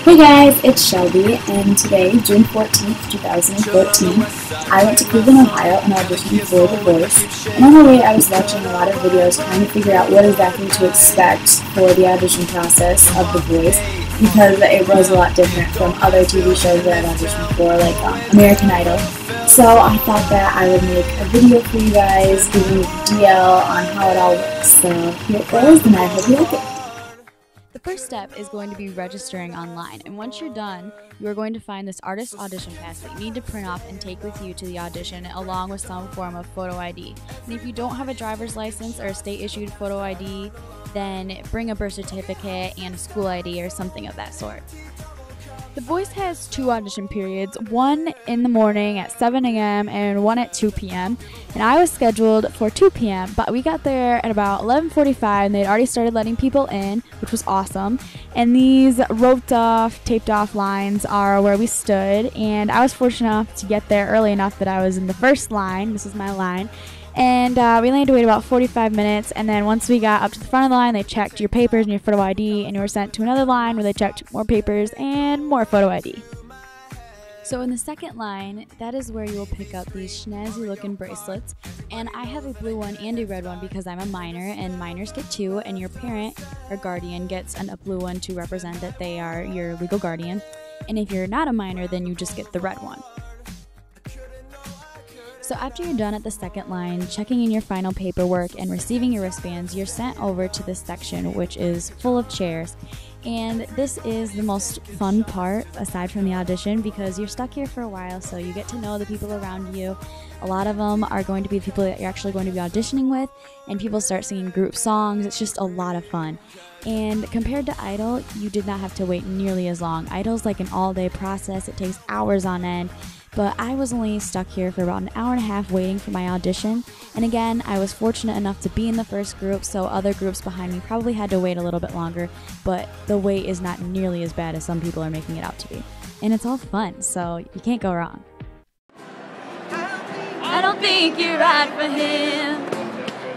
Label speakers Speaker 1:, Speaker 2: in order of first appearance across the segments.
Speaker 1: Hey guys, it's Shelby, and today, June 14th, 2014, I went to Cleveland, Ohio and auditioned for The Voice. And on the way, I was watching a lot of videos trying to figure out what exactly to expect for the audition process of The Voice, because it was a lot different from other TV shows that I've auditioned for, like American Idol. So I thought that I would make a video for you guys, giving you the DL on how it all works. So here it goes, and I hope you like it.
Speaker 2: The first step is going to be registering online, and once you're done, you are going to find this artist audition pass that you need to print off and take with you to the audition along with some form of photo ID. And if you don't have a driver's license or a state-issued photo ID, then bring a birth certificate and a school ID or something of that sort. The Voice has two audition periods, one in the morning at 7 a.m. and one at 2 p.m. And I was scheduled for 2 p.m., but we got there at about 11:45 and they'd already started letting people in, which was awesome. And these roped off, taped off lines are where we stood, and I was fortunate enough to get there early enough that I was in the first line. This is my line. And we only had to wait about 45 minutes, and then once we got up to the front of the line, they checked your papers and your photo ID, and you were sent to another line where they checked more papers and more photo ID. So in the second line, that is where you will pick up these snazzy looking bracelets, and I have a blue one and a red one because I'm a minor, and minors get two, and your parent or guardian gets a blue one to represent that they are your legal guardian, and if you're not a minor, then you just get the red one. So after you're done at the second line, checking in your final paperwork and receiving your wristbands, you're sent over to this section, which is full of chairs. And this is the most fun part, aside from the audition, because you're stuck here for a while, so you get to know the people around you. A lot of them are going to be the people that you're actually going to be auditioning with, and people start singing group songs. It's just a lot of fun. And compared to Idol, you did not have to wait nearly as long. Idol's like an all-day process. It takes hours on end. But I was only stuck here for about an hour and a half waiting for my audition. And again, I was fortunate enough to be in the first group, so other groups behind me probably had to wait a little bit longer, but the wait is not nearly as bad as some people are making it out to be. And it's all fun, so you can't go wrong.
Speaker 3: I don't think you're right for him.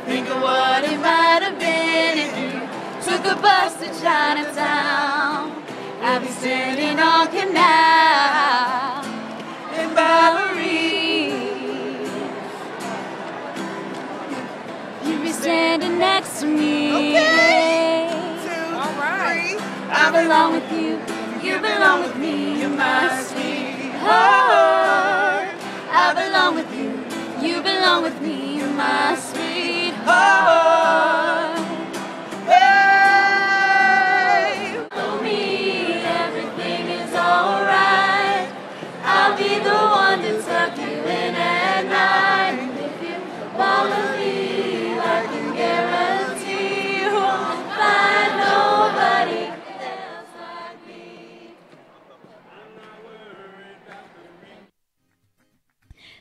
Speaker 3: Think of what it might have been if you took a bus to Chinatown. I'd be standing on Canal in Bowery. You'd be standing next to me.
Speaker 4: Okay. 2,
Speaker 3: All right.
Speaker 4: 3.
Speaker 3: I belong with you. You belong with me. You're my sweetheart. I belong with you. You belong with me. You're my sweetheart. Hey. For me, everything is alright. I'll be the one to tuck you in at night. And if you wanna leave, I can guarantee you won't find nobody else like me.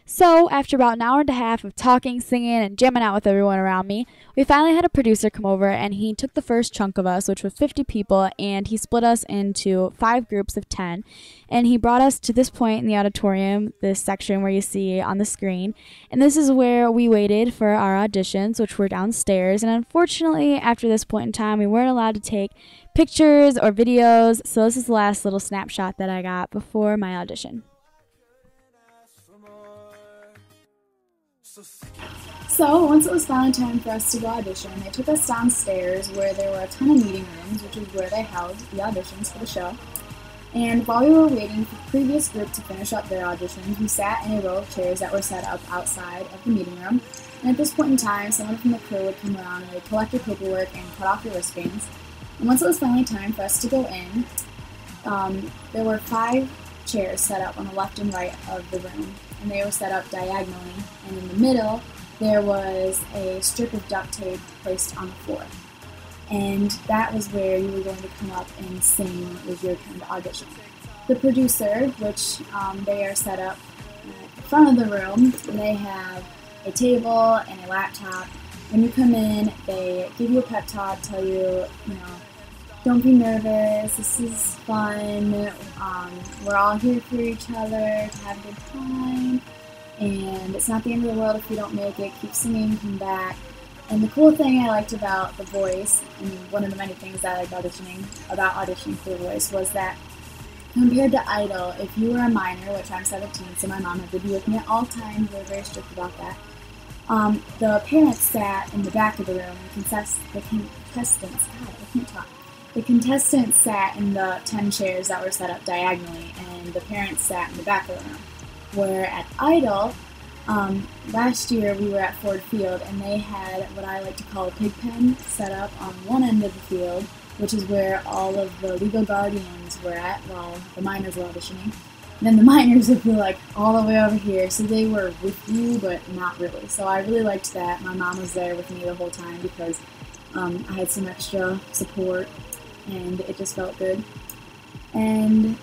Speaker 2: So, after about an hour and a half of talking, singing, and jamming out with everyone around me, we finally had a producer come over, and he took the first chunk of us, which was 50 people, and he split us into 5 groups of 10, and he brought us to this point in the auditorium, this section where you see on the screen, and this is where we waited for our auditions, which were downstairs, and unfortunately, after this point in time, we weren't allowed to take pictures or videos, so this is the last little snapshot that I got before my audition.
Speaker 1: So, once it was finally time for us to go audition, they took us downstairs where there were a ton of meeting rooms, which is where they held the auditions for the show. And while we were waiting for the previous group to finish up their auditions, we sat in a row of chairs that were set up outside of the meeting room. And at this point in time, someone from the crew would come around and they'd collect your paperwork and cut off your wristbands. And once it was finally time for us to go in, there were 5 chairs set up on the left and right of the room, and they were set up diagonally, and in the middle there was a strip of duct tape placed on the floor. And that was where you were going to come up and sing when it was your turn to audition. The producer, which they are set up at the front of the room, and they have a table and a laptop. When you come in, they give you a pep talk, tell you, don't be nervous, this is fun, we're all here for each other to have a good time, and it's not the end of the world if you don't make it, keep singing, come back. And the cool thing I liked about The Voice, and one of the many things that I liked about auditioning for The Voice, was that compared to Idol, if you were a minor, which I'm 17, so my mom had to be with me at all times, they were very strict about that. The parents sat in the back of the room, the contestants sat in the 10 chairs that were set up diagonally, and the parents sat in the back of the room. Where at Idol, last year we were at Ford Field, and they had what I like to call a pig pen set up on one end of the field, which is where all of the legal guardians were at while the minors were auditioning. Then the minors would be like all the way over here, so they were with you, but not really. So I really liked that. My mom was there with me the whole time because I had some extra support, and it just felt good. And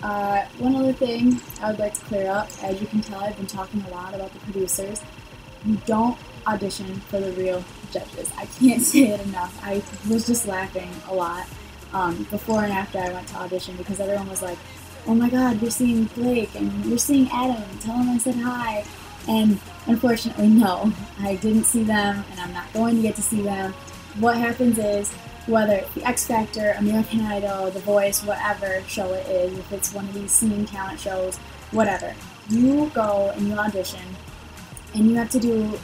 Speaker 1: one other thing I would like to clear up, as you can tell, I've been talking a lot about the producers. You don't audition for the real judges. I can't say it enough. I was just laughing a lot before and after I went to audition because everyone was like, oh my god, you're seeing Blake and you're seeing Adam, tell him I said hi. And unfortunately, no, I didn't see them, and I'm not going to get to see them. What happens is, whether it's the X Factor, American Idol, The Voice, whatever show it is, if it's one of these singing talent shows, whatever, you go and you audition, and you have to do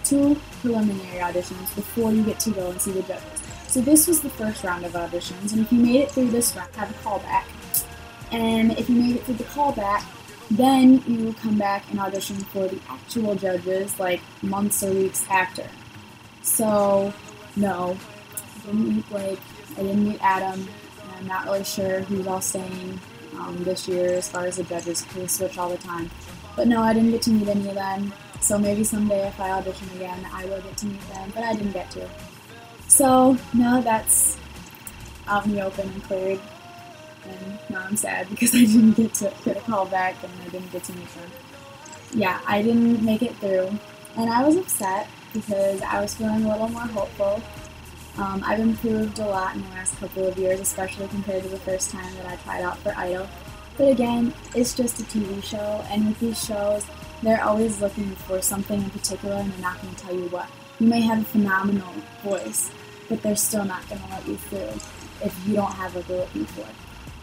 Speaker 1: 2 preliminary auditions before you get to go and see the judges. So this was the first round of auditions, and if you made it through this round, have a callback. And if you made it through the callback, then you come back and audition for the actual judges, like months or weeks after. So, no, I didn't meet Blake, I didn't meet Adam, and I'm not really sure who's all staying this year as far as the judges, because they switch all the time. But no, I didn't get to meet any of them, so maybe someday if I audition again, I will get to meet them, but I didn't get to. So, no, that's out in the open and cleared. And now I'm sad because I didn't get to get a call back and I didn't get to meet them. Yeah, I didn't make it through. And I was upset because I was feeling a little more hopeful. I've improved a lot in the last couple of years, especially compared to the first time that I tried out for Idol. But again, it's just a TV show, and with these shows, they're always looking for something in particular and they're not going to tell you what. You may have a phenomenal voice, but they're still not going to let you through if you don't have what they're looking for.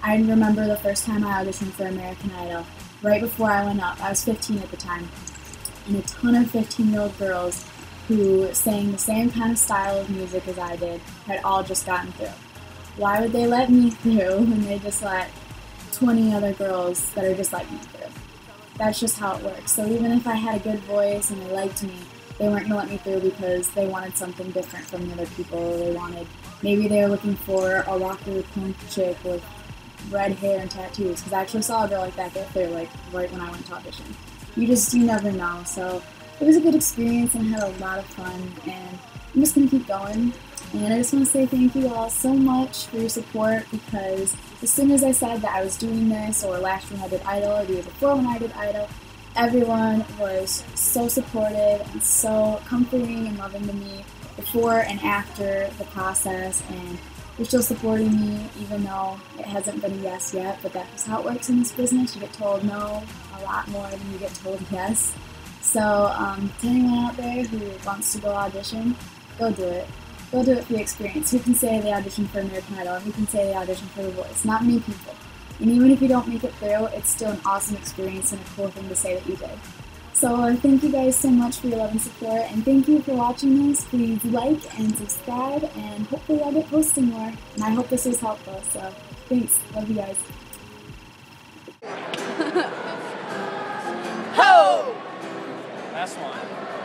Speaker 1: I remember the first time I auditioned for American Idol, right before I went up. I was 15 at the time, and a ton of 15-year-old girls who sang the same kind of style of music as I did had all just gotten through. Why would they let me through when they just let 20 other girls that are just like me through? That's just how it works. So even if I had a good voice and they liked me, they weren't going to let me through because they wanted something different from the other people. Maybe they were looking for a rocker punk chick with red hair and tattoos, because I actually saw a girl like that get through, like, right when I went to audition. You never know. So it was a good experience, and I had a lot of fun, and I'm just going to keep going. And I just want to say thank you all so much for your support, because as soon as I said that I was doing this, or last year when I did Idol, or the year before when I did Idol, everyone was so supportive and so comforting and loving to me before and after the process, and you're still supporting me even though it hasn't been a yes yet, but that's how it works in this business. You get told no a lot more than you get told yes. So to anyone out there who wants to go audition, go do it. Go do it for the experience. Who can say they auditioned for American Idol? Who can say they auditioned for The Voice? Not many people. And even if you don't make it through, it's still an awesome experience and a cool thing to say that you did. So thank you guys so much for your love and support, and thank you for watching this. Please like and subscribe, and hopefully I'll get posting more. And I hope this was helpful, so thanks. Love you guys.
Speaker 4: Ho! Last one.